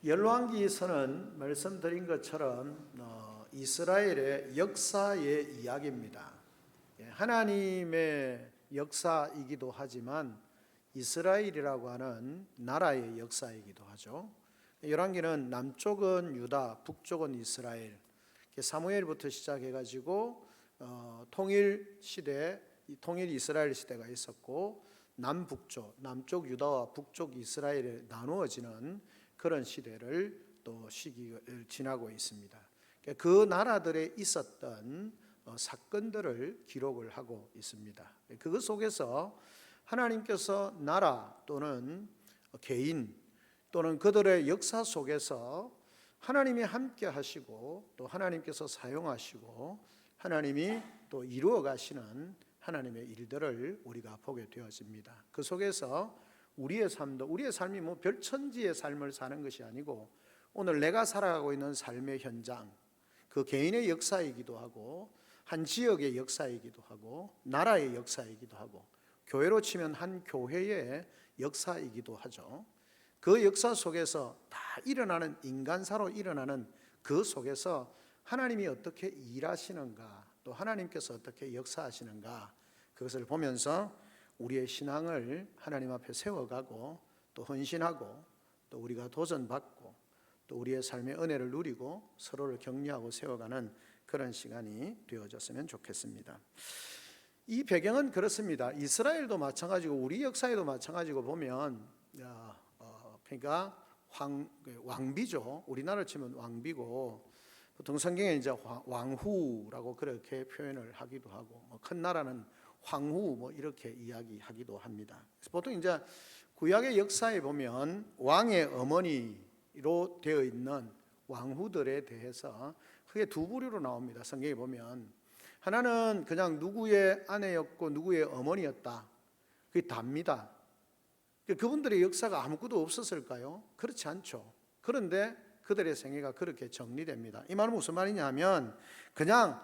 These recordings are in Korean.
열왕기서는 말씀드린 것처럼 이스라엘의 역사의 이야기입니다. 하나님의 역사이기도 하지만 이스라엘이라고 하는 나라의 역사이기도 하죠. 열왕기는 남쪽은 유다, 북쪽은 이스라엘, 사무엘부터 시작해가지고 통일 시대, 통일 이스라엘 시대가 있었고 남쪽 유다와 북쪽 이스라엘에 나누어지는 그런 시대를 또 시기를 지나고 있습니다. 그 나라들에 있었던 사건들을 기록을 하고 있습니다. 그 속에서 하나님께서 나라 또는 개인 또는 그들의 역사 속에서 하나님이 함께 하시고 또 하나님께서 사용하시고 하나님이 또 이루어 가시는 하나님의 일들을 우리가 보게 되어집니다. 그 속에서 우리의 삶이 뭐 별천지의 삶을 사는 것이 아니고 오늘 내가 살아가고 있는 삶의 현장, 그 개인의 역사이기도 하고 한 지역의 역사이기도 하고 나라의 역사이기도 하고 교회로 치면 한 교회의 역사이기도 하죠. 그 역사 속에서 다 일어나는 인간사로 일어나는 그 속에서 하나님이 어떻게 일하시는가, 또 하나님께서 어떻게 역사하시는가, 그것을 보면서 우리의 신앙을 하나님 앞에 세워가고 또 헌신하고 또 우리가 도전받고 또 우리의 삶의 은혜를 누리고 서로를 격려하고 세워가는 그런 시간이 되어졌으면 좋겠습니다. 이 배경은 그렇습니다. 이스라엘도 마찬가지고 우리 역사에도 마찬가지고 보면 그러니까 왕비죠. 우리나라 치면 왕비고 보통 성경에 이제 왕후라고 그렇게 표현을 하기도 하고 큰 나라는 황후 이렇게 이야기하기도 합니다. 그래서 보통 이제 구약의 역사에 보면 왕의 어머니로 되어 있는 왕후들에 대해서 크게 두 부류로 나옵니다. 성경에 보면 하나는 그냥 누구의 아내였고 누구의 어머니였다. 그게 답니다. 그분들의 역사가 아무것도 없었을까요? 그렇지 않죠. 그런데 그들의 생애가 그렇게 정리됩니다. 이 말은 무슨 말이냐면 그냥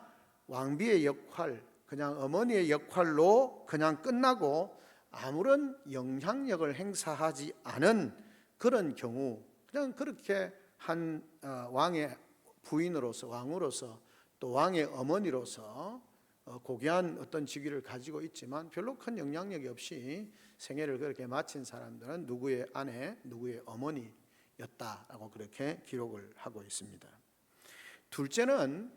왕비의 역할, 그냥 어머니의 역할로 그냥 끝나고 아무런 영향력을 행사하지 않은 그런 경우, 그냥 그렇게 한 왕의 부인으로서, 왕으로서 또 왕의 어머니로서 고귀한 어떤 직위를 가지고 있지만 별로 큰 영향력이 없이 생애를 그렇게 마친 사람들은 누구의 아내, 누구의 어머니였다라고 그렇게 기록을 하고 있습니다. 둘째는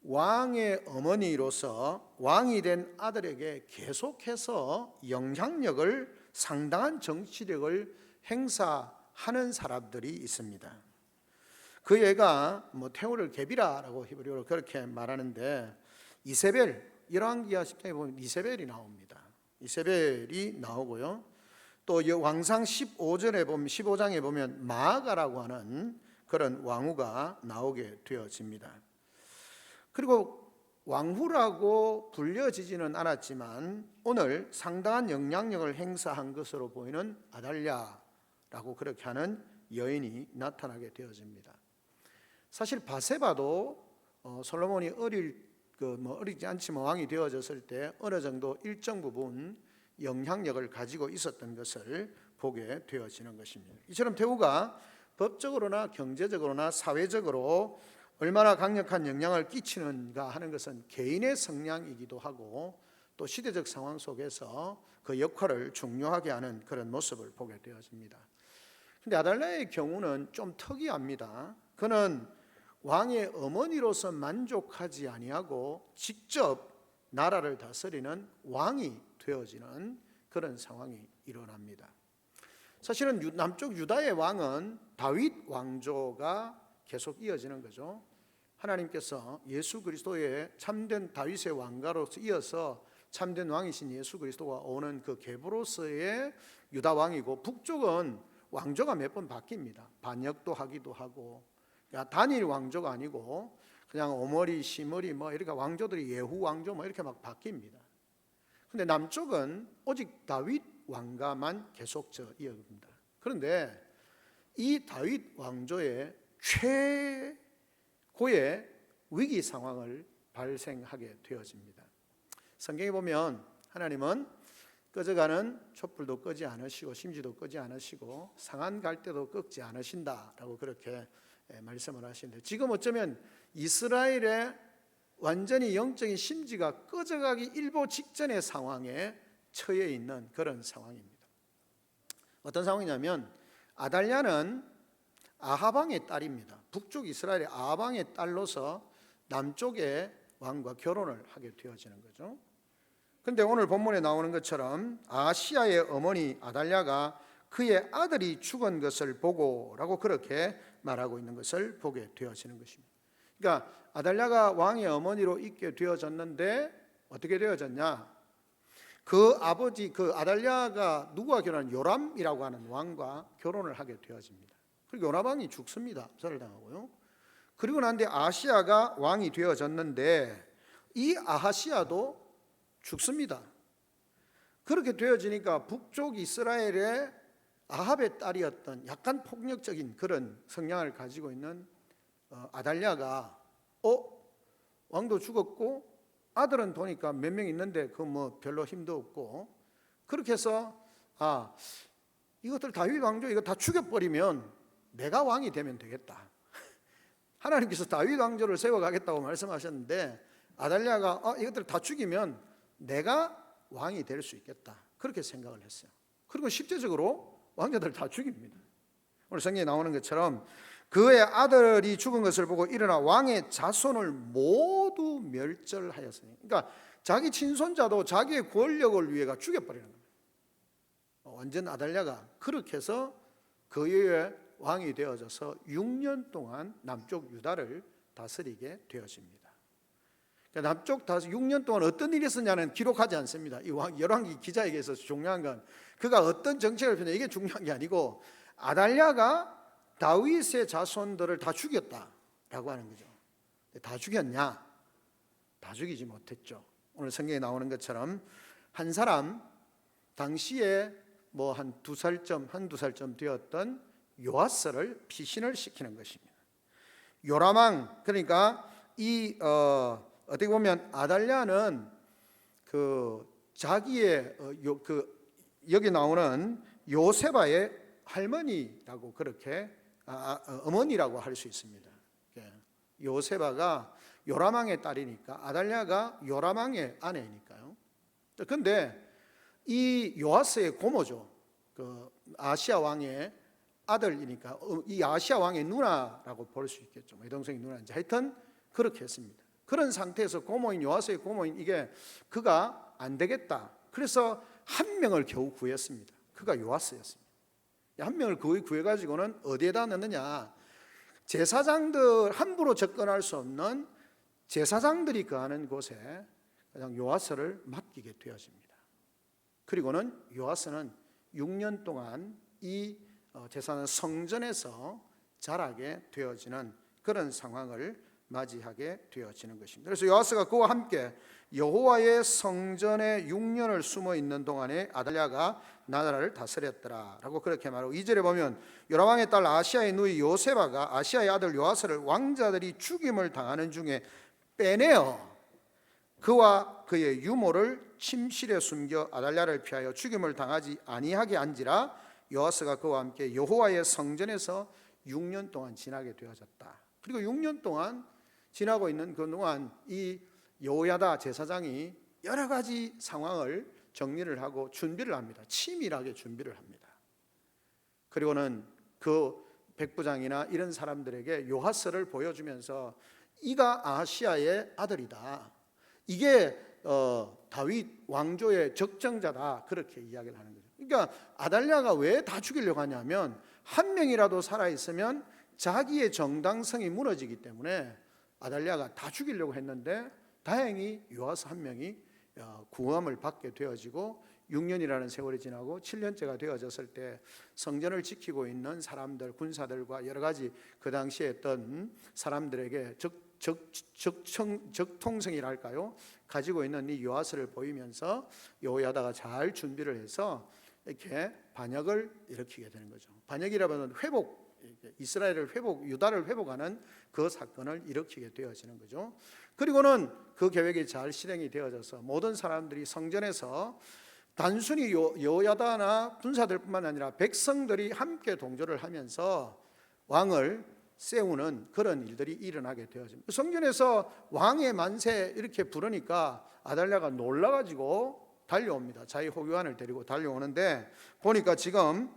왕의 어머니로서 왕이 된 아들에게 계속해서 영향력을, 상당한 정치력을 행사하는 사람들이 있습니다. 그 애가 태우를 개비라라고 히브리어로 그렇게 말하는데 이세벨, 열왕기하 10장에 보면 이세벨이 나옵니다. 이세벨이 나오고요. 또 왕상 15장에 보면 마아가라고 하는 그런 왕후가 나오게 되어집니다. 그리고 왕후라고 불려지지는 않았지만 오늘 상당한 영향력을 행사한 것으로 보이는 아달랴라고 그렇게 하는 여인이 나타나게 되어집니다. 사실 바세바도 솔로몬이 어리지 않지만 왕이 되어졌을 때 어느 정도 일정 부분 영향력을 가지고 있었던 것을 보게 되어지는 것입니다. 이처럼 태후가 법적으로나 경제적으로나 사회적으로 얼마나 강력한 영향을 끼치는가 하는 것은 개인의 성향이기도 하고 또 시대적 상황 속에서 그 역할을 중요하게 하는 그런 모습을 보게 되어집니다. 그런데 아달랴의 경우는 좀 특이합니다. 그는 왕의 어머니로서 만족하지 아니하고 직접 나라를 다스리는 왕이 되어지는 그런 상황이 일어납니다. 사실은 남쪽 유다의 왕은 다윗 왕조가 계속 이어지는 거죠. 하나님께서 예수 그리스도의 참된 다윗의 왕가로서 이어서 참된 왕이신 예수 그리스도가 오는 그 계보로서의 유다 왕이고, 북쪽은 왕조가 몇 번 바뀝니다. 반역도 하기도 하고, 단일 왕조가 아니고 그냥 오머리, 시머리 이렇게 왕조들이 예후 왕조 이렇게 막 바뀝니다. 근데 남쪽은 오직 다윗 왕가만 계속 이어집니다. 그런데 이 다윗 왕조의 최고의 위기 상황을 발생하게 되어집니다. 성경에 보면 하나님은 꺼져가는 촛불도 끄지 않으시고 심지도 끄지 않으시고 상한 갈대도 꺾지 않으신다라고 그렇게 말씀을 하시는데, 지금 어쩌면 이스라엘의 완전히 영적인 심지가 꺼져가기 일보 직전의 상황에 처해 있는 그런 상황입니다. 어떤 상황이냐면 아달랴는 아합 왕의 딸입니다. 북쪽 이스라엘의 아합 왕의 딸로서 남쪽의 왕과 결혼을 하게 되어지는 거죠. 그런데 오늘 본문에 나오는 것처럼 아하시아의 어머니 아달랴가 그의 아들이 죽은 것을 보고라고 그렇게 말하고 있는 것을 보게 되어지는 것입니다. 그러니까 아달랴가 왕의 어머니로 있게 되어졌는데 어떻게 되어졌냐? 그 아버지, 그 아달랴가 누구와 결혼한 요람이라고 하는 왕과 결혼을 하게 되어집니다. 그리고 요람 왕이 죽습니다. 압살을 당하고요. 그리고 난 뒤에 아하시아가 왕이 되어졌는데 이 아하시아도 죽습니다. 그렇게 되어지니까 북쪽 이스라엘의 아합의 딸이었던 약간 폭력적인 그런 성향을 가지고 있는 아달랴가 왕도 죽었고 아들은 보니까 몇 명 있는데 그 뭐 별로 힘도 없고, 그렇게 해서 이것들 다윗 왕조 이거 다 죽여버리면 내가 왕이 되면 되겠다. 하나님께서 다윗 왕조를 세워가겠다고 말씀하셨는데 아달랴가 이것들 다 죽이면 내가 왕이 될 수 있겠다, 그렇게 생각을 했어요. 그리고 실제적으로 왕자들 다 죽입니다. 오늘 성경에 나오는 것처럼 그의 아들이 죽은 것을 보고 일어나 왕의 자손을 모두 멸절하였으니, 그러니까 자기 친손자도 자기의 권력을 위해가 죽여버리는 겁니다. 완전 아달랴가 그렇게 해서 그 이후에 왕이 되어져서 6년 동안 남쪽 유다를 다스리게 되어집니다. 남쪽 6년 동안 어떤 일이 있었냐는 기록하지 않습니다. 이 열왕기 기자에게 있어서 중요한 건 그가 어떤 정책을 펴냐, 이게 중요한 게 아니고 아달랴가 다윗의 자손들을 다 죽였다라고 하는 거죠. 다 죽였냐? 다 죽이지 못했죠. 오늘 성경에 나오는 것처럼 한 사람, 당시에 뭐 한두 살쯤 되었던 요아스를 피신을 시키는 것입니다. 요람 왕, 그러니까 어떻게 보면 아달랴는 그 자기의 여기 나오는 요세바의 할머니라고 그렇게 어머니라고 할 수 있습니다. 요세바가 요람 왕의 딸이니까 아달랴가 요람 왕의 아내니까요. 그런데 이 요아스의 고모죠. 그 아시아 왕의 아들이니까 이 아시아 왕의 누나라고 볼 수 있겠죠. 여동생이 누나인지 하여튼 그렇게 했습니다. 그런 상태에서 고모인 요아스의 고모인 이게 그가 안 되겠다. 그래서 한 명을 겨우 구했습니다. 그가 요아스였습니다. 한 명을 거의 구해가지고는 어디에다 넣느냐? 제사장들 함부로 접근할 수 없는 제사장들이 거하는 곳에 그냥 요아스를 맡기게 되어집니다. 그리고는 요아스는 6년 동안 이 제사장 성전에서 자라게 되어지는 그런 상황을 맞이하게 되어지는 것입니다. 그래서 요아스가 그와 함께 여호와의 성전에 6년을 숨어 있는 동안에 아달랴가 나라를 다스렸더라라고 그렇게 말하고, 2절에 보면 요람 왕의 딸 아시아의 누이 요세바가 아시아의 아들 요아스를 왕자들이 죽임을 당하는 중에 빼내어 그와 그의 유모를 침실에 숨겨 아달랴를 피하여 죽임을 당하지 아니하게 한지라. 요아스가 그와 함께 여호와의 성전에서 6년 동안 지나게 되어졌다. 그리고 6년 동안 지나고 있는 그동안 이 여호야다 제사장이 여러 가지 상황을 정리를 하고 준비를 합니다. 치밀하게 준비를 합니다. 그리고는 그 백부장이나 이런 사람들에게 요아스를 보여주면서 이가 아하시아의 아들이다, 이게 다윗 왕조의 적정자다, 그렇게 이야기를 하는 거죠. 그러니까 아달랴가 왜 다 죽이려고 하냐면 한 명이라도 살아있으면 자기의 정당성이 무너지기 때문에 아달랴가 다 죽이려고 했는데 다행히 요아스 한 명이 구원을 받게 되어지고 6년이라는 세월이 지나고 7년째가 되어졌을 때 성전을 지키고 있는 사람들, 군사들과 여러 가지 그 당시에 했던 사람들에게 적통성이랄까요? 가지고 있는 이 요아스를 보이면서 여호야다가 잘 준비를 해서 이렇게 반역을 일으키게 되는 거죠. 반역이라면 회복, 이스라엘을 유다를 회복하는 그 사건을 일으키게 되어지는 거죠. 그리고는 그 계획이 잘 실행이 되어져서 모든 사람들이 성전에서 단순히 여호야다나 군사들뿐만 아니라 백성들이 함께 동조를 하면서 왕을 세우는 그런 일들이 일어나게 되어집니다. 성전에서 왕의 만세 이렇게 부르니까 아달랴가 놀라가지고 달려옵니다. 자기 호교관을 데리고 달려오는데 보니까 지금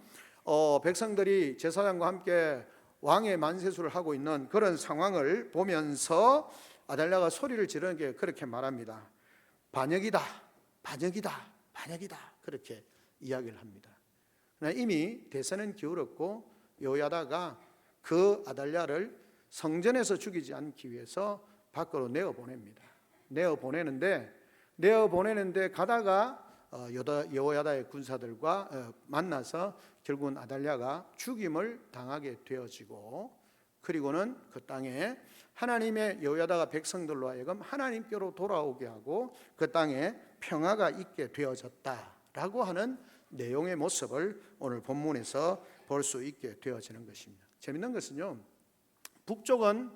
백성들이 제사장과 함께 왕의 만세수를 하고 있는 그런 상황을 보면서 아달랴가 소리를 지르는 게 그렇게 말합니다. 반역이다, 반역이다, 반역이다, 그렇게 이야기를 합니다. 이미 대선은 기울었고 여호야다가 그 아달랴를 성전에서 죽이지 않기 위해서 밖으로 내어보냅니다. 내어보내는데 가다가 여호야다의 군사들과 만나서 결국은 아달랴가 죽임을 당하게 되어지고, 그리고는 그 땅에 하나님의 여호야다가 백성들로 하여금 하나님께로 돌아오게 하고 그 땅에 평화가 있게 되어졌다라고 하는 내용의 모습을 오늘 본문에서 볼 수 있게 되어지는 것입니다. 재밌는 것은요, 북쪽은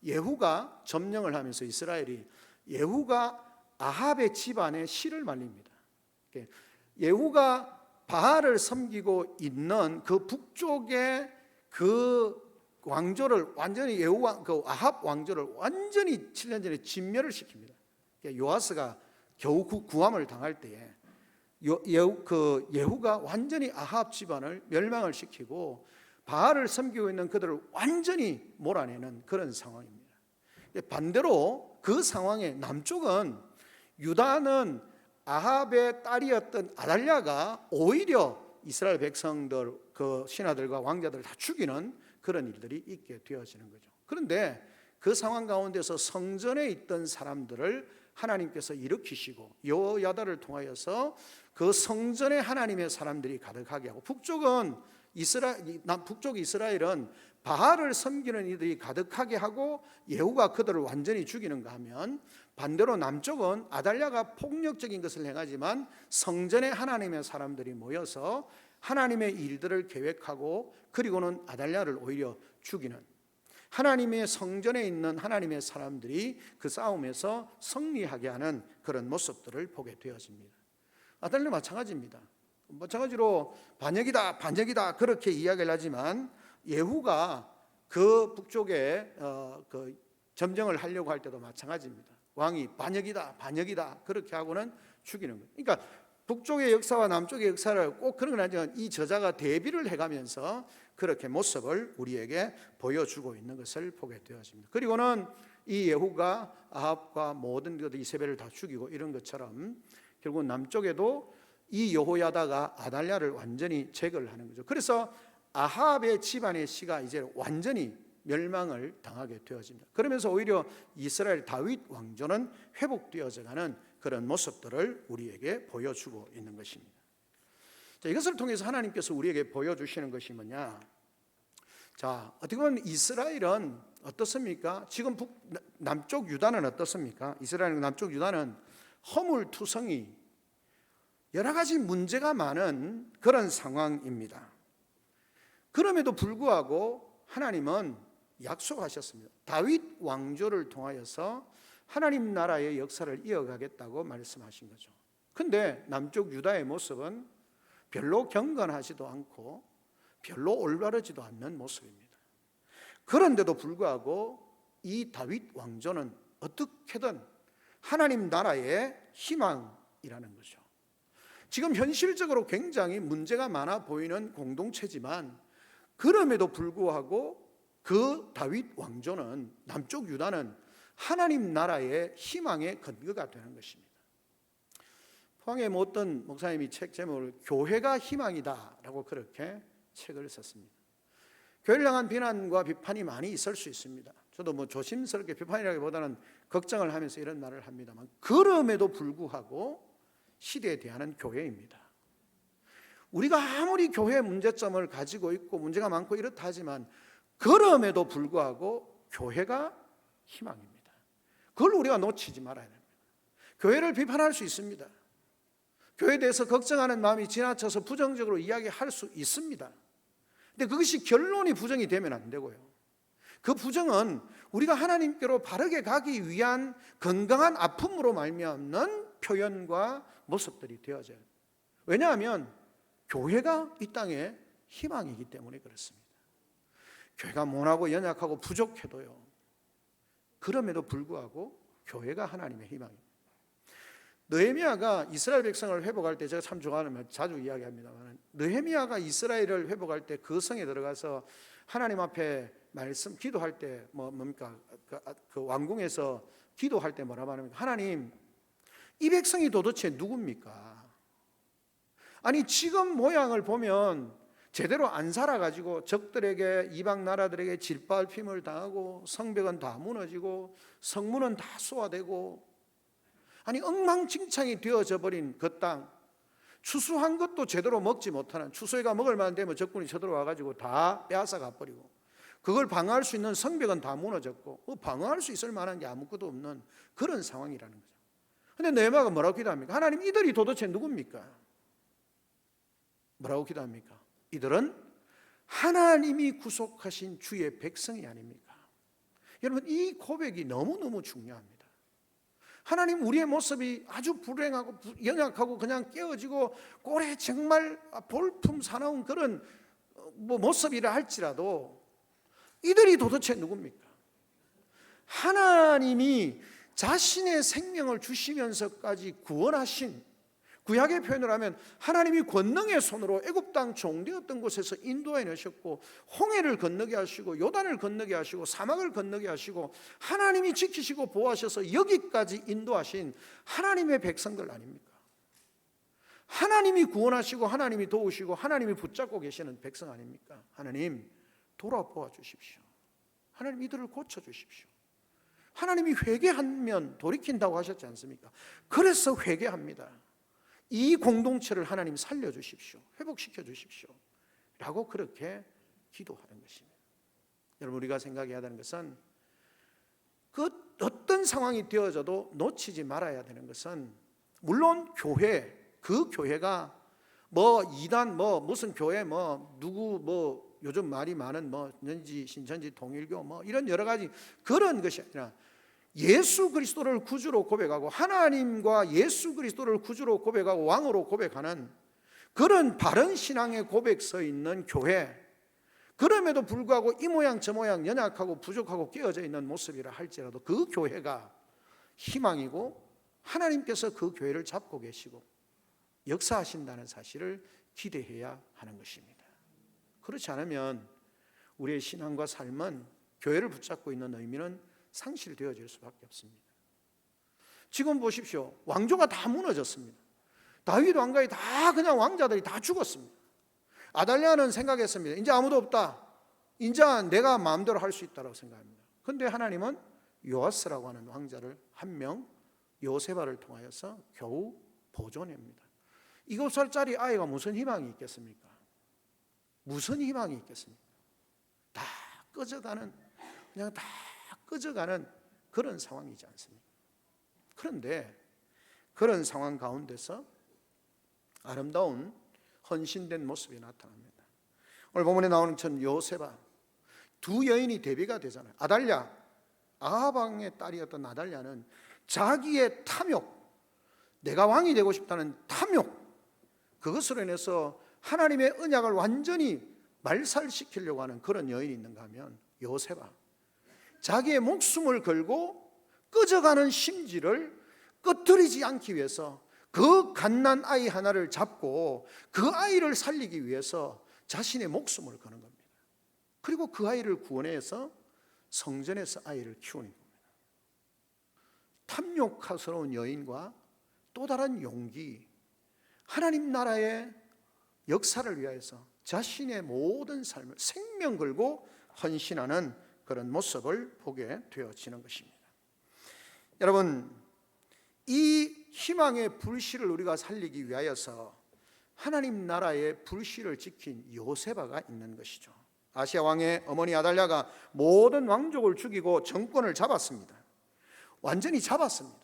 예후가 점령을 하면서 이스라엘이 예후가 아합의 집안에 씨를 말립니다. 예후가 바알을 섬기고 있는 그 북쪽의 그 왕조를 완전히 그 아합 왕조를 완전히 7년 전에 진멸을 시킵니다. 요아스가 겨우 구함을 당할 때에 예후가 완전히 아합 집안을 멸망을 시키고 바알을 섬기고 있는 그들을 완전히 몰아내는 그런 상황입니다. 반대로 그 상황에 남쪽은 유다는 아합의 딸이었던 아달랴가 오히려 이스라엘 백성들, 그 신하들과 왕자들을 다 죽이는 그런 일들이 있게 되어지는 거죠. 그런데 그 상황 가운데서 성전에 있던 사람들을 하나님께서 일으키시고 여호야다를 통하여서 그 성전에 하나님의 사람들이 가득하게 하고, 북쪽 이스라엘은 바알을 섬기는 이들이 가득하게 하고 예후가 그들을 완전히 죽이는가 하면, 반대로 남쪽은 아달랴가 폭력적인 것을 행하지만 성전에 하나님의 사람들이 모여서 하나님의 일들을 계획하고 그리고는 아달랴를 오히려 죽이는, 하나님의 성전에 있는 하나님의 사람들이 그 싸움에서 승리하게 하는 그런 모습들을 보게 되어집니다. 아달랴 마찬가지입니다. 마찬가지로 반역이다, 반역이다 그렇게 이야기를 하지만 예후가 그 북쪽에 그 점령을 하려고 할 때도 마찬가지입니다. 왕이 반역이다, 반역이다 그렇게 하고는 죽이는 거예요. 그러니까 북쪽의 역사와 남쪽의 역사를 꼭 그런 건 아니지만 이 저자가 대비를 해가면서 그렇게 모습을 우리에게 보여주고 있는 것을 보게 되었습니다. 그리고는 이 예후가 아합과 모든 이세벨을 다 죽이고 이런 것처럼 결국 남쪽에도 이 여호야다가 아달랴를 완전히 제거를 하는 거죠. 그래서 아합의 집안의 씨가 이제 완전히 멸망을 당하게 되어집니다. 그러면서 오히려 이스라엘 다윗 왕조는 회복되어져가는 그런 모습들을 우리에게 보여주고 있는 것입니다. 자, 이것을 통해서 하나님께서 우리에게 보여주시는 것이 뭐냐? 자, 어떻게 보면 이스라엘은 어떻습니까? 지금 남쪽 유다는 어떻습니까? 이스라엘 남쪽 유다는 허물투성이 여러 가지 문제가 많은 그런 상황입니다. 그럼에도 불구하고 하나님은 약속하셨습니다. 다윗 왕조를 통하여서 하나님 나라의 역사를 이어가겠다고 말씀하신 거죠. 그런데 남쪽 유다의 모습은 별로 경건하지도 않고 별로 올바르지도 않는 모습입니다. 그런데도 불구하고 이 다윗 왕조는 어떻게든 하나님 나라의 희망이라는 거죠. 지금 현실적으로 굉장히 문제가 많아 보이는 공동체지만 그럼에도 불구하고 그 다윗 왕조는, 남쪽 유다는 하나님 나라의 희망의 근거가 되는 것입니다. 포항의 어떤 목사님이 책 제목을 교회가 희망이다라고 그렇게 책을 썼습니다. 교회를 향한 비난과 비판이 많이 있을 수 있습니다. 저도 조심스럽게 비판이라기보다는 걱정을 하면서 이런 말을 합니다만, 그럼에도 불구하고 시대에 대한 교회입니다. 우리가 아무리 교회의 문제점을 가지고 있고 문제가 많고 이렇다 하지만 그럼에도 불구하고 교회가 희망입니다. 그걸 우리가 놓치지 말아야 됩니다. 교회를 비판할 수 있습니다. 교회에 대해서 걱정하는 마음이 지나쳐서 부정적으로 이야기할 수 있습니다. 근데 그것이 결론이 부정이 되면 안 되고요. 그 부정은 우리가 하나님께로 바르게 가기 위한 건강한 아픔으로 말미암는 표현과 모습들이 되어져요. 왜냐하면 교회가 이 땅의 희망이기 때문에 그렇습니다. 교회가 모나고 연약하고 부족해도요, 그럼에도 불구하고 교회가 하나님의 희망입니다. 느헤미야가 이스라엘 백성을 회복할 때, 제가 참 좋아하는 말 자주 이야기합니다만, 느헤미야가 이스라엘을 회복할 때 그 성에 들어가서 하나님 앞에 말씀 기도할 때 뭡니까? 그 왕궁에서 기도할 때 뭐라 말합니까? 하나님, 이 백성이 도대체 누굽니까? 아니 지금 모양을 보면 제대로 안 살아가지고 적들에게, 이방 나라들에게 짓밟힘을 당하고 성벽은 다 무너지고 성문은 다 쏘아대고, 아니 엉망진창이 되어져 버린 그 땅, 추수한 것도 제대로 먹지 못하는, 추수해가 먹을 만 되면 적군이 쳐들어와가지고 다 빼앗아 가버리고, 그걸 방어할 수 있는 성벽은 다 무너졌고 방어할 수 있을 만한 게 아무것도 없는 그런 상황이라는 거죠. 근데 느헤미야가 뭐라고 기도합니까? 하나님, 이들이 도대체 누굽니까? 뭐라고 기도합니까? 이들은 하나님이 구속하신 주의 백성이 아닙니까? 여러분, 이 고백이 너무너무 중요합니다. 하나님, 우리의 모습이 아주 불행하고 연약하고 그냥 깨어지고 꼴에 정말 볼품 사나운 그런 모습이라 할지라도 이들이 도대체 누굽니까? 하나님이 자신의 생명을 주시면서까지 구원하신, 구약의 표현을 하면 하나님이 권능의 손으로 애굽 땅 종되었던 곳에서 인도해 내셨고, 홍해를 건너게 하시고 요단을 건너게 하시고 사막을 건너게 하시고 하나님이 지키시고 보호하셔서 여기까지 인도하신 하나님의 백성들 아닙니까? 하나님이 구원하시고 하나님이 도우시고 하나님이 붙잡고 계시는 백성 아닙니까? 하나님, 돌아보아 주십시오. 하나님, 이들을 고쳐 주십시오. 하나님이 회개하면 돌이킨다고 하셨지 않습니까? 그래서 회개합니다. 이 공동체를 하나님 살려주십시오. 회복시켜 주십시오. 라고 그렇게 기도하는 것입니다. 여러분, 우리가 생각해야 되는 것은, 그 어떤 상황이 되어져도 놓치지 말아야 되는 것은, 물론 교회, 그 교회가 이단 무슨 교회 누구 요즘 말이 많은 전지 신천지 통일교 이런 여러 가지 그런 것이 아니라, 예수 그리스도를 구주로 고백하고 하나님과 예수 그리스도를 구주로 고백하고 왕으로 고백하는 그런 바른 신앙의 고백서에 있는 교회, 그럼에도 불구하고 이 모양 저 모양 연약하고 부족하고 깨어져 있는 모습이라 할지라도 그 교회가 희망이고 하나님께서 그 교회를 잡고 계시고 역사하신다는 사실을 기대해야 하는 것입니다. 그렇지 않으면 우리의 신앙과 삶은, 교회를 붙잡고 있는 의미는 상실되어질 수밖에 없습니다. 지금 보십시오. 왕조가 다 무너졌습니다. 다윗 왕가에 다 그냥 왕자들이 다 죽었습니다. 아달랴는 생각했습니다. 이제 아무도 없다. 이제 내가 마음대로 할 수 있다고 생각합니다. 그런데 하나님은 요아스라고 하는 왕자를 한 명, 요세바를 통하여서 겨우 보존합니다. 7살짜리 아이가 무슨 희망이 있겠습니까? 무슨 희망이 있겠습니까? 다 꺼져가는, 그냥 다 꺼져가는 그런 상황이지 않습니까? 그런데 그런 상황 가운데서 아름다운 헌신된 모습이 나타납니다. 오늘 본문에 나오는 요세바, 두 여인이 대비가 되잖아요. 아달랴, 아합 왕의 딸이었던 아달랴는 자기의 탐욕, 내가 왕이 되고 싶다는 탐욕, 그것으로 인해서 하나님의 언약을 완전히 말살시키려고 하는 그런 여인이 있는가 하면 요세바, 자기의 목숨을 걸고 꺼져가는 심지를 꺼뜨리지 않기 위해서 그 갓난 아이 하나를 잡고 그 아이를 살리기 위해서 자신의 목숨을 거는 겁니다. 그리고 그 아이를 구원해서 성전에서 아이를 키우는 겁니다. 탐욕스러운 여인과 또 다른 용기, 하나님 나라의 역사를 위하여서 자신의 모든 삶을 생명 걸고 헌신하는 그런 모습을 보게 되어지는 것입니다. 여러분, 이 희망의 불씨를 우리가 살리기 위하여서 하나님 나라의 불씨를 지킨 요세바가 있는 것이죠. 아시아 왕의 어머니 아달랴가 모든 왕족을 죽이고 정권을 잡았습니다. 완전히 잡았습니다.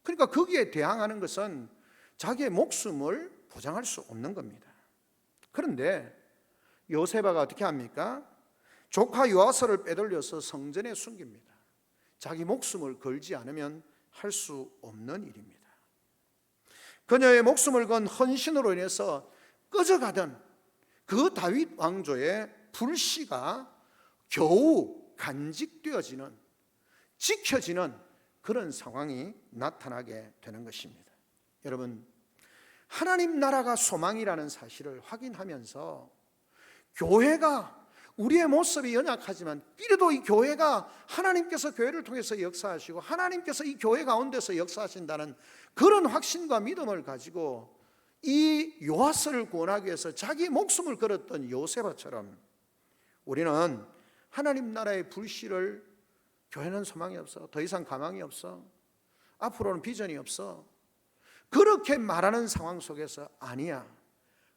그러니까 거기에 대항하는 것은 자기의 목숨을 보장할 수 없는 겁니다. 그런데 요세바가 어떻게 합니까? 조카 요아스를 빼돌려서 성전에 숨깁니다. 자기 목숨을 걸지 않으면 할 수 없는 일입니다. 그녀의 목숨을 건 헌신으로 인해서 꺼져가던 그 다윗 왕조의 불씨가 겨우 간직되어지는, 지켜지는 그런 상황이 나타나게 되는 것입니다. 여러분, 하나님 나라가 소망이라는 사실을 확인하면서 교회가, 우리의 모습이 연약하지만 그래도 이 교회가 하나님께서 교회를 통해서 역사하시고 하나님께서 이 교회 가운데서 역사하신다는 그런 확신과 믿음을 가지고 이 요아스를 구원하기 위해서 자기 목숨을 걸었던 요셉처럼 우리는 하나님 나라의 불씨를, 교회는 소망이 없어, 더 이상 가망이 없어, 앞으로는 비전이 없어, 그렇게 말하는 상황 속에서 아니야,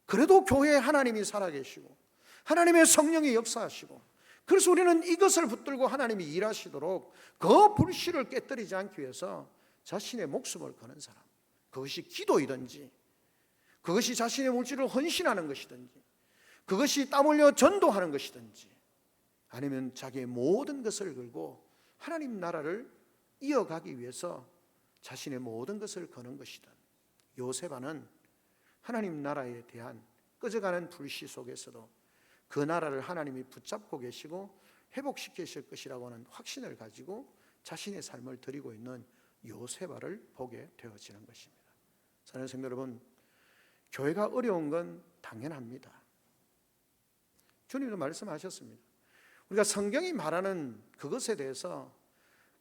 그래도 교회에 하나님이 살아계시고 하나님의 성령이 역사하시고, 그래서 우리는 이것을 붙들고 하나님이 일하시도록 그 불씨를 깨뜨리지 않기 위해서 자신의 목숨을 거는 사람, 그것이 기도이든지 그것이 자신의 물질을 헌신하는 것이든지 그것이 땀 흘려 전도하는 것이든지 아니면 자기의 모든 것을 걸고 하나님 나라를 이어가기 위해서 자신의 모든 것을 거는 것이든, 요셉아는 하나님 나라에 대한 꺼져가는 불씨 속에서도 그 나라를 하나님이 붙잡고 계시고 회복시키실 것이라고 하는 확신을 가지고 자신의 삶을 드리고 있는 요셉아를 보게 되어지는 것입니다. 사랑하는 성도 여러분, 교회가 어려운 건 당연합니다. 주님도 말씀하셨습니다. 우리가 성경이 말하는 그것에 대해서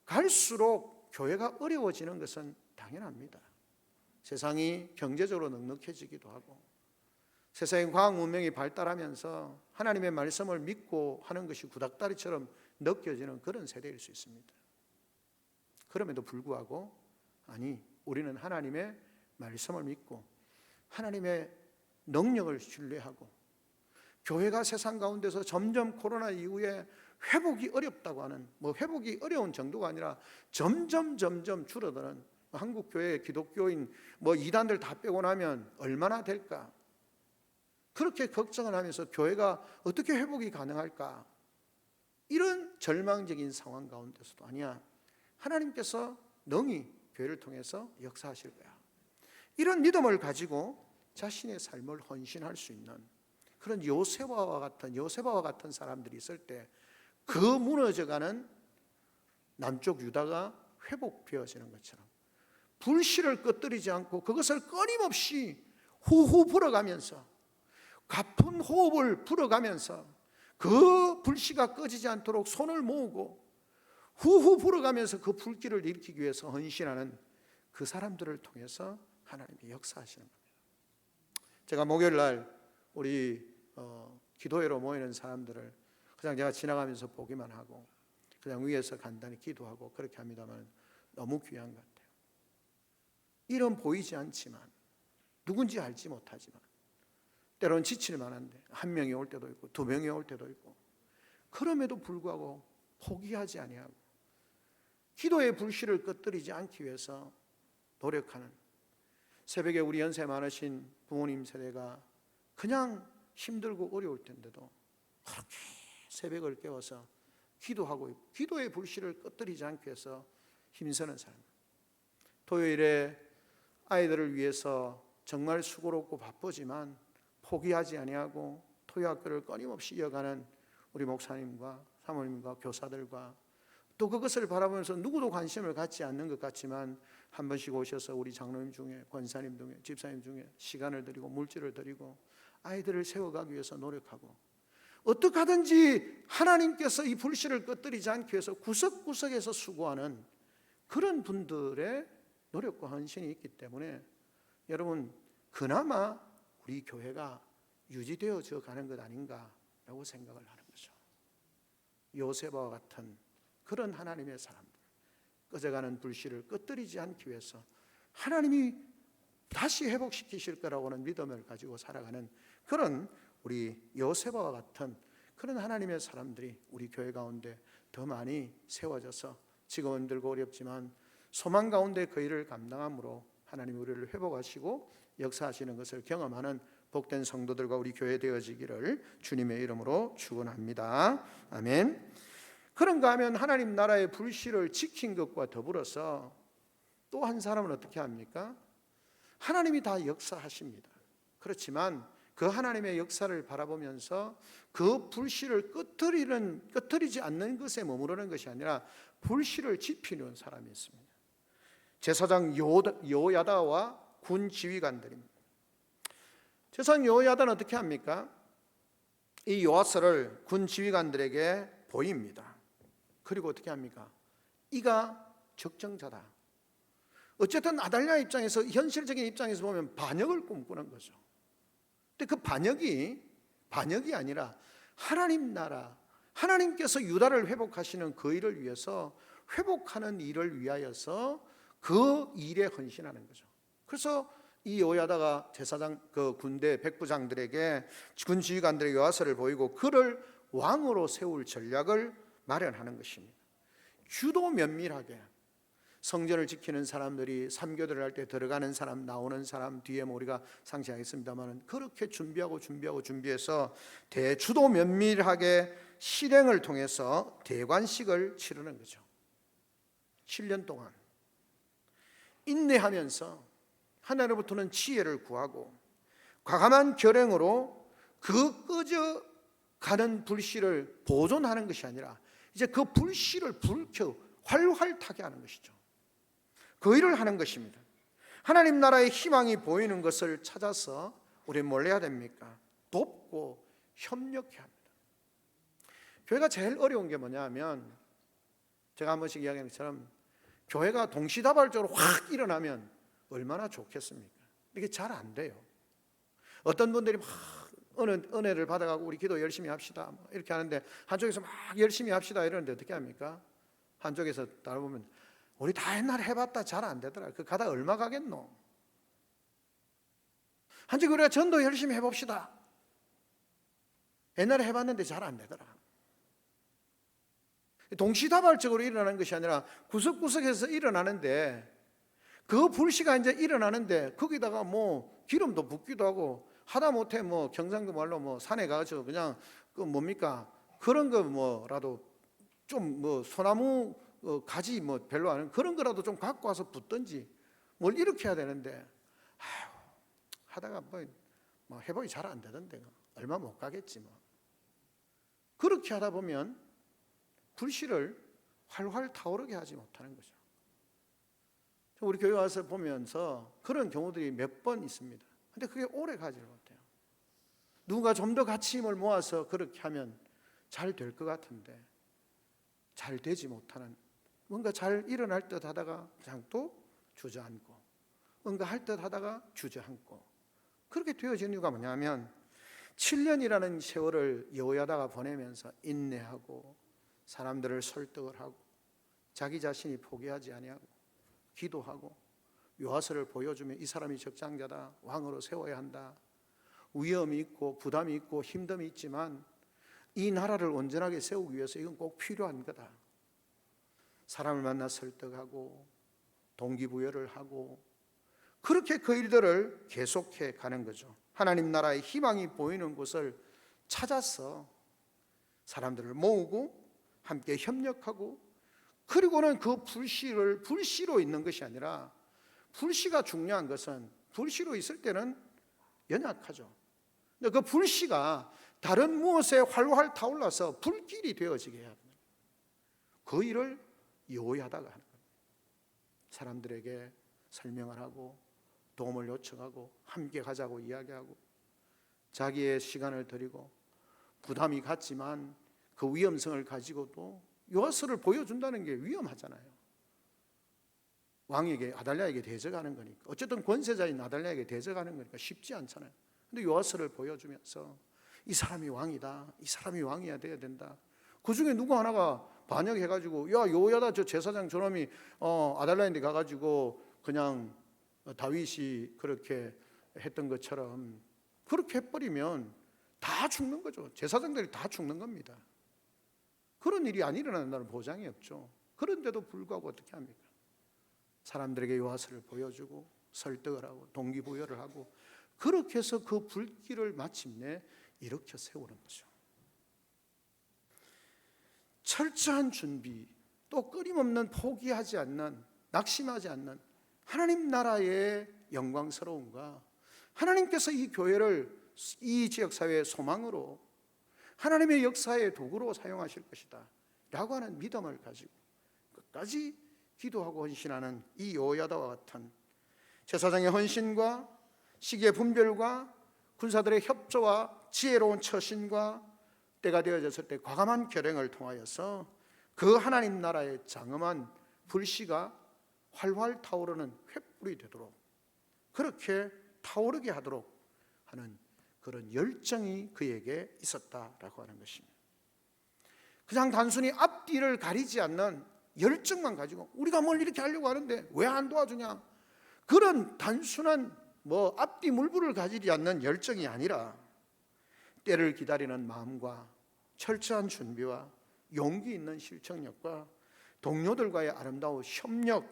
갈수록 교회가 어려워지는 것은 당연합니다. 세상이 경제적으로 넉넉해지기도 하고 세상의 과학 문명이 발달하면서 하나님의 말씀을 믿고 하는 것이 구닥다리처럼 느껴지는 그런 세대일 수 있습니다. 그럼에도 불구하고 아니, 우리는 하나님의 말씀을 믿고 하나님의 능력을 신뢰하고 교회가 세상 가운데서 점점 코로나 이후에 회복이 어렵다고 하는, 회복이 어려운 정도가 아니라 점점 줄어드는, 한국 교회 기독교인 이단들 다 빼고 나면 얼마나 될까, 그렇게 걱정을 하면서 교회가 어떻게 회복이 가능할까, 이런 절망적인 상황 가운데서도 아니야, 하나님께서 능히 교회를 통해서 역사하실 거야, 이런 믿음을 가지고 자신의 삶을 헌신할 수 있는 그런 요셉아와 같은 사람들이 있을 때 그 무너져가는 남쪽 유다가 회복되어지는 것처럼 불씨를 꺼뜨리지 않고 그것을 끊임없이 후후 불어가면서, 가쁜 호흡을 불어가면서 그 불씨가 꺼지지 않도록 손을 모으고 후후 불어가면서 그 불길을 일으키기 위해서 헌신하는 그 사람들을 통해서 하나님이 역사하시는 겁니다. 제가 목요일 날 우리 기도회로 모이는 사람들을 그냥 제가 지나가면서 보기만 하고 그냥 위에서 간단히 기도하고 그렇게 합니다만 너무 귀한 것 같아요. 이름 보이지 않지만, 누군지 알지 못하지만 때로는 지칠 만한데 한 명이 올 때도 있고 두 명이 올 때도 있고, 그럼에도 불구하고 포기하지 아니하고 기도의 불씨를 꺼뜨리지 않기 위해서 노력하는, 새벽에 우리 연세 많으신 부모님 세대가 그냥 힘들고 어려울 텐데도 그렇게 새벽을 깨워서 기도하고 있고 기도의 불씨를 꺼뜨리지 않기 위해서 힘쓰는 사람, 토요일에 아이들을 위해서 정말 수고롭고 바쁘지만 포기하지 아니하고 토요학교를 끊임없이 이어가는 우리 목사님과 사모님과 교사들과, 또 그것을 바라보면서 누구도 관심을 갖지 않는 것 같지만 한 번씩 오셔서 우리 장로님 중에, 권사님 중에, 집사님 중에 시간을 드리고 물질을 드리고 아이들을 세워가기 위해서 노력하고, 어떻게 하든지 하나님께서 이 불씨를 꺼뜨리지 않기 위해서 구석구석에서 수고하는 그런 분들의 노력과 헌신이 있기 때문에 여러분, 그나마 우리 교회가 유지되어져 가는 것 아닌가라고 생각을 하는 거죠. 요셉과 같은 그런 하나님의 사람들, 꺼져가는 불씨를 꺼뜨리지 않기 위해서 하나님이 다시 회복시키실 거라고 하는 믿음을 가지고 살아가는 그런 우리 요셉과 같은 그런 하나님의 사람들이 우리 교회 가운데 더 많이 세워져서 지금 힘들고 어렵지만 소망 가운데 그 일을 감당함으로 하나님이 우리를 회복하시고 역사하시는 것을 경험하는 복된 성도들과 우리 교회 되어지기를 주님의 이름으로 축원합니다. 아멘. 그런가 하면 하나님 나라의 불씨를 지킨 것과 더불어서 또 한 사람은 어떻게 합니까? 하나님이 다 역사하십니다. 그렇지만 그 하나님의 역사를 바라보면서 그 불씨를 끄트리지 않는 것에 머무르는 것이 아니라 불씨를 지피는 사람이 있습니다. 제사장 여호야다와 군 지휘관들입니다. 제사장 여호야다는 어떻게 합니까? 이 요아스를 군 지휘관들에게 보입니다. 그리고 어떻게 합니까? 이가 적정자다. 어쨌든 아달랴 입장에서, 현실적인 입장에서 보면 반역을 꿈꾸는 거죠. 근데 그 반역이 아니라 하나님 나라, 하나님께서 유다를 회복하시는 그 일을 위해서, 회복하는 일을 위하여서 그 일에 헌신하는 거죠. 그래서 이 여호야다가 제사장, 그 군대 백부장들에게, 군 지휘관들에게 요아스를 보이고 그를 왕으로 세울 전략을 마련하는 것입니다. 주도 면밀하게 성전을 지키는 사람들이 삼교대를 할 때 들어가는 사람, 나오는 사람, 뒤에 우리가 상세하겠습니다만, 그렇게 준비해서 대주도 면밀하게 실행을 통해서 대관식을 치르는 거죠. 7년 동안 인내하면서 하나님으로부터는 지혜를 구하고 과감한 결행으로 그 꺼져가는 불씨를 보존하는 것이 아니라 이제 그 불씨를 불켜 활활 타게 하는 것이죠. 그 일을 하는 것입니다. 하나님 나라의 희망이 보이는 것을 찾아서 우리는 뭘 해야 됩니까? 돕고 협력해야 합니다. 교회가 제일 어려운 게 뭐냐 하면, 제가 한 번씩 이야기하는 것처럼 교회가 동시다발적으로 확 일어나면 얼마나 좋겠습니까? 이게 잘 안 돼요. 어떤 분들이 막 은혜를 받아가고 우리 기도 열심히 합시다 이렇게 하는데, 한쪽에서 막 열심히 합시다 이러는데 어떻게 합니까? 한쪽에서 따라보면 우리 다 옛날에 해봤다 잘 안 되더라. 그 가다 얼마 가겠노? 한쪽에 우리가 전도 열심히 해봅시다. 옛날에 해봤는데 잘 안 되더라. 동시다발적으로 일어나는 것이 아니라 구석구석에서 일어나는데, 그 불씨가 이제 일어나는데 거기다가 뭐 기름도 붓기도 하고, 하다못해 뭐 경상도 말로 뭐 산에 가서 그냥 그 뭡니까 그런 거 뭐라도 좀 뭐 소나무 가지 뭐 별로 안 그런 거라도 좀 갖고 와서 붓든지 뭘 이렇게 해야 되는데, 하다가 뭐 해보기 잘 안 되던데 얼마 못 가겠지 뭐. 그렇게 하다 보면 불씨를 활활 타오르게 하지 못하는 거죠. 우리 교회 와서 보면서 그런 경우들이 몇 번 있습니다. 근데 그게 오래 가지를 못해요. 누군가 좀 더 같이 힘을 모아서 그렇게 하면 잘 될 것 같은데 잘 되지 못하는, 뭔가 잘 일어날 듯 하다가 그냥 또 주저앉고, 뭔가 할 듯 하다가 주저앉고, 그렇게 되어지는 이유가 뭐냐면 7년이라는 세월을 여호야다가 보내면서 인내하고 사람들을 설득을 하고 자기 자신이 포기하지 아니하고 기도하고 요아스를 보여주며 이 사람이 적장자다, 왕으로 세워야 한다, 위험이 있고 부담이 있고 힘듦이 있지만 이 나라를 온전하게 세우기 위해서 이건 꼭 필요한 거다. 사람을 만나 설득하고 동기부여를 하고 그렇게 그 일들을 계속해 가는 거죠. 하나님 나라의 희망이 보이는 곳을 찾아서 사람들을 모으고 함께 협력하고, 그리고는 그 불씨로 있는 것이 아니라, 불씨가 중요한 것은 불씨로 있을 때는 연약하죠. 근데 그 불씨가 다른 무엇에 활활 타올라서 불길이 되어지게 해야 합니다. 그 일을 여호야다가 하는 겁니다. 사람들에게 설명을 하고 도움을 요청하고 함께 가자고 이야기하고 자기의 시간을 들이고 부담이 갔지만 그 위험성을 가지고도 요아스를 보여준다는 게 위험하잖아요. 왕에게, 아달랴에게 대적하는 거니까, 어쨌든 권세자인 아달랴에게 대적하는 거니까 쉽지 않잖아요. 근데 요아스를 보여주면서 이 사람이 왕이다, 이 사람이 왕이야 돼야 된다. 그 중에 누구 하나가 반역해가지고 야 여호야다 저 제사장 저놈이 아달랴인데 가가지고 그냥 다윗이 그렇게 했던 것처럼 그렇게 해버리면 다 죽는 거죠. 제사장들이 다 죽는 겁니다. 그런 일이 안 일어난다는 보장이 없죠. 그런데도 불구하고 어떻게 합니까? 사람들에게 요아스를 보여주고 설득을 하고 동기부여를 하고 그렇게 해서 그 불길을 마침내 일으켜 세우는 거죠. 철저한 준비, 또 끊임없는 포기하지 않는, 낙심하지 않는 하나님 나라의 영광스러움과 하나님께서 이 교회를 이 지역사회의 소망으로 하나님의 역사의 도구로 사용하실 것이다 라고 하는 믿음을 가지고 끝까지 기도하고 헌신하는 이 여호야다와 같은 제사장의 헌신과 시기의 분별과 군사들의 협조와 지혜로운 처신과 때가 되어졌을 때 과감한 결행을 통하여서 그 하나님 나라의 장엄한 불씨가 활활 타오르는 횃불이 되도록 그렇게 타오르게 하도록 하는 그런 열정이 그에게 있었다라고 하는 것입니다. 그냥 단순히 앞뒤를 가리지 않는 열정만 가지고 우리가 뭘 이렇게 하려고 하는데 왜 안 도와주냐, 그런 단순한 앞뒤 물불을 가지지 않는 열정이 아니라 때를 기다리는 마음과 철저한 준비와 용기 있는 실천력과 동료들과의 아름다운 협력,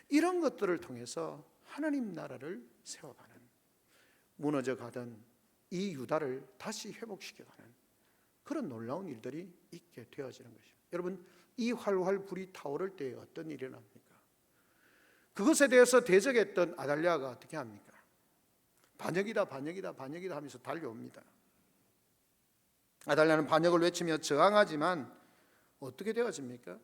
이런 것들을 통해서 하나님 나라를 세워가는, 무너져 가던 이 유다를 다시 회복시켜가는 그런 놀라운 일들이 있게 되어지는 것입니다. 여러분, 이 활활 불이 타오를 때 어떤 일이 일어납니까? 그것에 대해서 대적했던 아달랴가 어떻게 합니까? 반역이다 반역이다 반역이다 하면서 달려옵니다. 아달랴는 반역을 외치며 저항하지만 어떻게 되어집니까?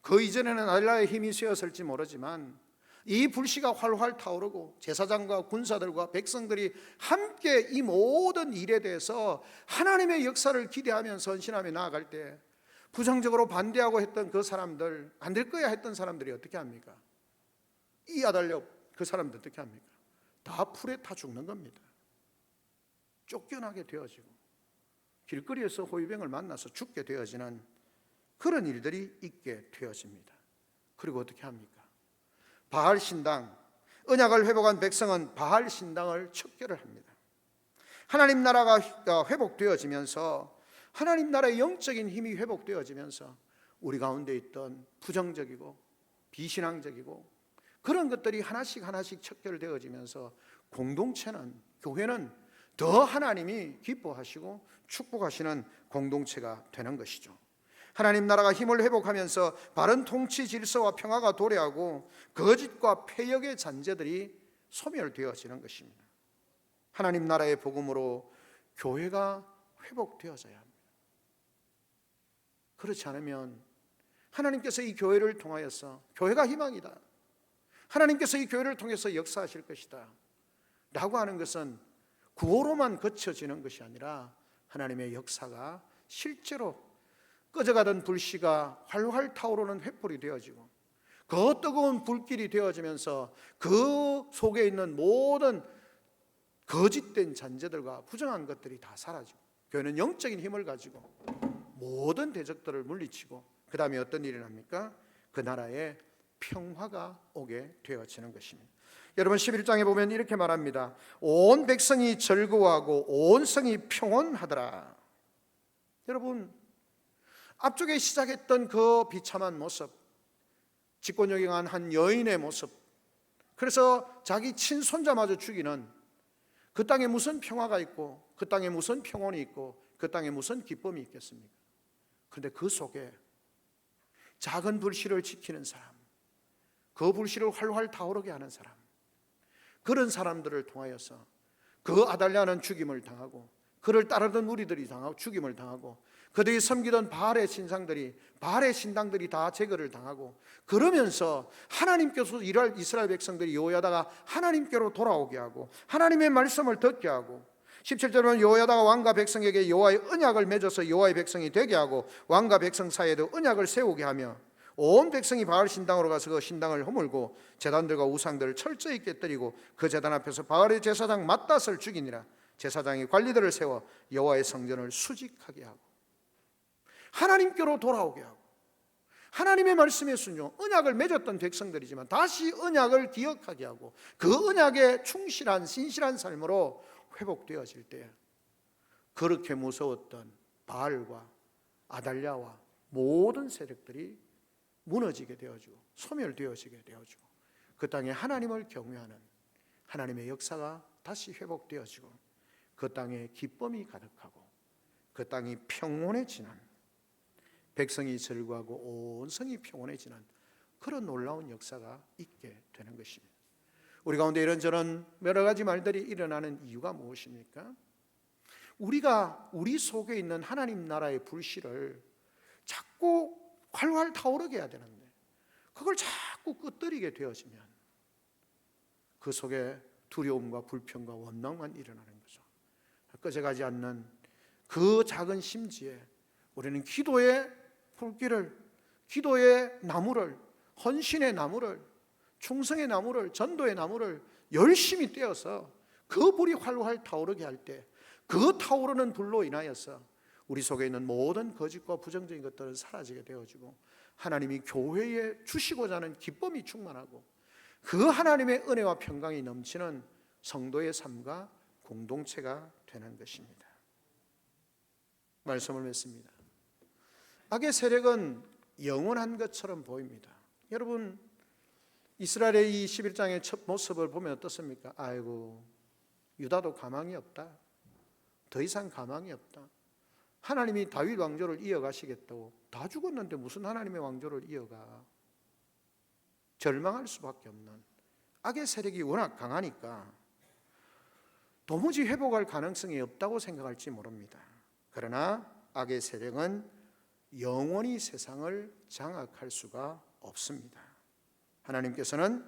그 이전에는 아달랴의 힘이 쇠었을지 모르지만 이 불씨가 활활 타오르고 제사장과 군사들과 백성들이 함께 이 모든 일에 대해서 하나님의 역사를 기대하면서 헌신하며 나아갈 때 부정적으로 반대하고 했던 그 사람들, 안 될 거야 했던 사람들이 어떻게 합니까? 이 아달랴 그 사람들 어떻게 합니까? 다 풀에 타 죽는 겁니다. 쫓겨나게 되어지고 길거리에서 호위병을 만나서 죽게 되어지는 그런 일들이 있게 되어집니다. 그리고 어떻게 합니까? 바알 신당, 언약을 회복한 백성은 바알 신당을 척결을 합니다. 하나님 나라가 회복되어지면서, 하나님 나라의 영적인 힘이 회복되어지면서 우리 가운데 있던 부정적이고 비신앙적이고 그런 것들이 하나씩 하나씩 척결되어지면서 공동체는, 교회는 더 하나님이 기뻐하시고 축복하시는 공동체가 되는 것이죠. 하나님 나라가 힘을 회복하면서 바른 통치 질서와 평화가 도래하고 거짓과 패역의 잔재들이 소멸되어지는 것입니다. 하나님 나라의 복음으로 교회가 회복되어져야 합니다. 그렇지 않으면 하나님께서 이 교회를 통하여서, 교회가 희망이다, 하나님께서 이 교회를 통해서 역사하실 것이다 라고 하는 것은 구호로만 거쳐지는 것이 아니라 하나님의 역사가 실제로 꺼져가던 불씨가 활활 타오르는 횃불이 되어지고 그 뜨거운 불길이 되어지면서 그 속에 있는 모든 거짓된 잔재들과 부정한 것들이 다 사라지고 교회는 영적인 힘을 가지고 모든 대적들을 물리치고 그 다음에 어떤 일이 납니까? 그 나라에 평화가 오게 되어지는 것입니다. 여러분, 11장에 보면 이렇게 말합니다. 온 백성이 즐거워하고 온 성이 평온하더라. 여러분, 앞쪽에 시작했던 그 비참한 모습, 직권요경한 한 여인의 모습, 그래서 자기 친손자마저 죽이는, 그 땅에 무슨 평화가 있고 그 땅에 무슨 평온이 있고 그 땅에 무슨 기쁨이 있겠습니까? 그런데 그 속에 작은 불씨를 지키는 사람, 그 불씨를 활활 타오르게 하는 사람, 그런 사람들을 통하여서 그 아달랴는 죽임을 당하고 그를 따르던 무리들이 당하고 죽임을 당하고 그들이 섬기던 바알의 신상들이, 바알의 신당들이 다 제거를 당하고, 그러면서 하나님께서 이스라엘 백성들이 여호야다가 하나님께로 돌아오게 하고 하나님의 말씀을 듣게 하고, 17절은 여호야다가 왕과 백성에게 여호와의 언약을 맺어서 여호와의 백성이 되게 하고 왕과 백성 사이에도 언약을 세우게 하며 온 백성이 바알 신당으로 가서 그 신당을 허물고 제단들과 우상들을 철저히 깨뜨리고 그 제단 앞에서 바알의 제사장 맏닷을 죽이니라. 제사장이 관리들을 세워 여호와의 성전을 수직하게 하고 하나님께로 돌아오게 하고, 하나님의 말씀에 순종, 언약을 맺었던 백성들이지만 다시 언약을 기억하게 하고 그 언약에 충실한 신실한 삶으로 회복되어질 때 그렇게 무서웠던 바알과 아달랴와 모든 세력들이 무너지게 되어지고 소멸되어지게 되어지고 그 땅에 하나님을 경외하는 하나님의 역사가 다시 회복되어지고 그 땅에 기쁨이 가득하고 그 땅이 평온해지는, 백성이 즐거워하고 온 성이 평온해지는 그런 놀라운 역사가 있게 되는 것입니다. 우리 가운데 이런저런 여러 가지 말들이 일어나는 이유가 무엇입니까? 우리가 우리 속에 있는 하나님 나라의 불씨를 자꾸 활활 타오르게 해야 되는데 그걸 자꾸 끄트리게 되어지면 그 속에 두려움과 불평과 원망만 일어나는 거죠. 꺼져가지 않는 그 작은 심지에 우리는 기도의 불길을, 기도의 나무를, 헌신의 나무를, 충성의 나무를, 전도의 나무를 열심히 떼어서 그 불이 활활 타오르게 할 때 그 타오르는 불로 인하여서 우리 속에 있는 모든 거짓과 부정적인 것들은 사라지게 되어지고 하나님이 교회에 주시고자 하는 기쁨이 충만하고 그 하나님의 은혜와 평강이 넘치는 성도의 삶과 공동체가 되는 것입니다. 말씀을 맺습니다. 악의 세력은 영원한 것처럼 보입니다. 여러분, 이스라엘의 이 11장의 첫 모습을 보면 어떻습니까? 아이고, 유다도 가망이 없다. 더 이상 가망이 없다. 하나님이 다윗 왕조를 이어가시겠다고 다 죽었는데 무슨 하나님의 왕조를 이어가. 절망할 수밖에 없는 악의 세력이 워낙 강하니까 도무지 회복할 가능성이 없다고 생각할지 모릅니다. 그러나 악의 세력은 영원히 세상을 장악할 수가 없습니다. 하나님께서는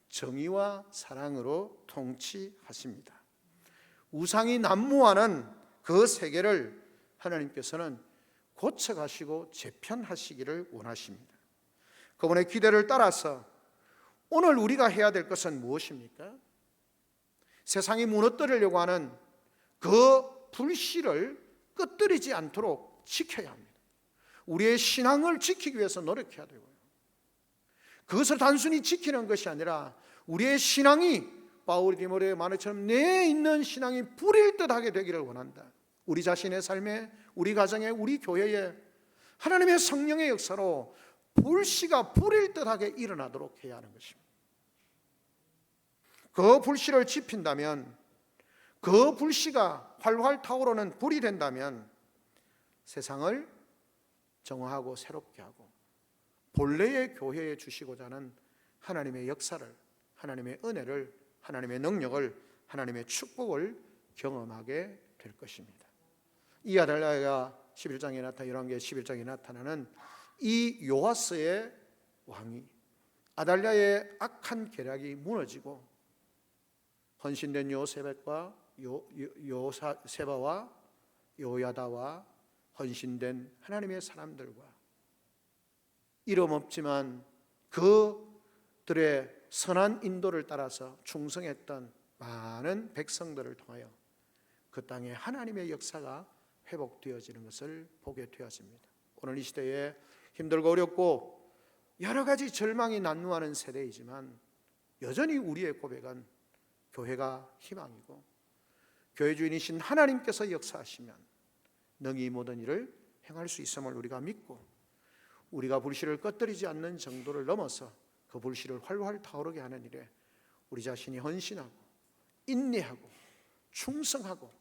정의와 사랑으로 통치하십니다. 우상이 난무하는 그 세계를 하나님께서는 고쳐가시고 재편하시기를 원하십니다. 그분의 기대를 따라서 오늘 우리가 해야 될 것은 무엇입니까? 세상이 무너뜨리려고 하는 그 불씨를 끄트리지 않도록 지켜야 합니다. 우리의 신앙을 지키기 위해서 노력해야 되고요. 그것을 단순히 지키는 것이 아니라 우리의 신앙이 바울 디모데의 말처럼 내 있는 신앙이 불일 듯하게 되기를 원한다. 우리 자신의 삶에, 우리 가정에, 우리 교회에 하나님의 성령의 역사로 불씨가 불일 듯하게 일어나도록 해야 하는 것입니다. 그 불씨를 지핀다면, 그 불씨가 활활 타오르는 불이 된다면 세상을 정화하고 새롭게 하고 본래의 교회에 주시고자 하는 하나님의 역사를, 하나님의 은혜를, 하나님의 능력을, 하나님의 축복을 경험하게 될 것입니다. 이 아달랴가 11장에 나타나 열왕기의 11장에 나타나는 이 요아스의 왕이 아달랴의 악한 계략이 무너지고 헌신된 요세벳과 요세바와 요야다와 헌신된 하나님의 사람들과 이름 없지만 그들의 선한 인도를 따라서 충성했던 많은 백성들을 통하여 그 땅에 하나님의 역사가 회복되어지는 것을 보게 되었습니다. 오늘 이 시대에 힘들고 어렵고 여러 가지 절망이 난무하는 세대이지만 여전히 우리의 고백은 교회가 희망이고 교회 주인이신 하나님께서 역사하시면 능히 모든 일을 행할 수 있음을 우리가 믿고 우리가 불씨를 꺼뜨리지 않는 정도를 넘어서 그 불씨를 활활 타오르게 하는 일에 우리 자신이 헌신하고 인내하고 충성하고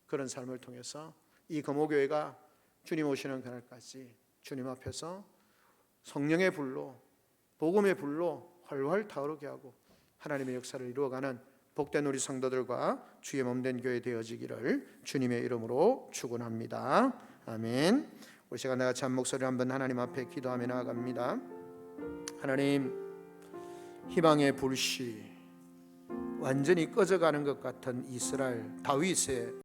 그런 삶을 통해서 이 금호교회가 주님 오시는 그날까지 주님 앞에서 성령의 불로 복음의 불로 활활 타오르게 하고 하나님의 역사를 이루어가는 복된 우리 성도들과 주의 몸된 교회 되어지기를 주님의 이름으로 축원합니다. 아멘. 우리 시간 다 같이 한 목소리로 한번 하나님 앞에 기도하며 나아갑니다. 하나님, 희망의 불씨 완전히 꺼져가는 것 같은 이스라엘 다윗의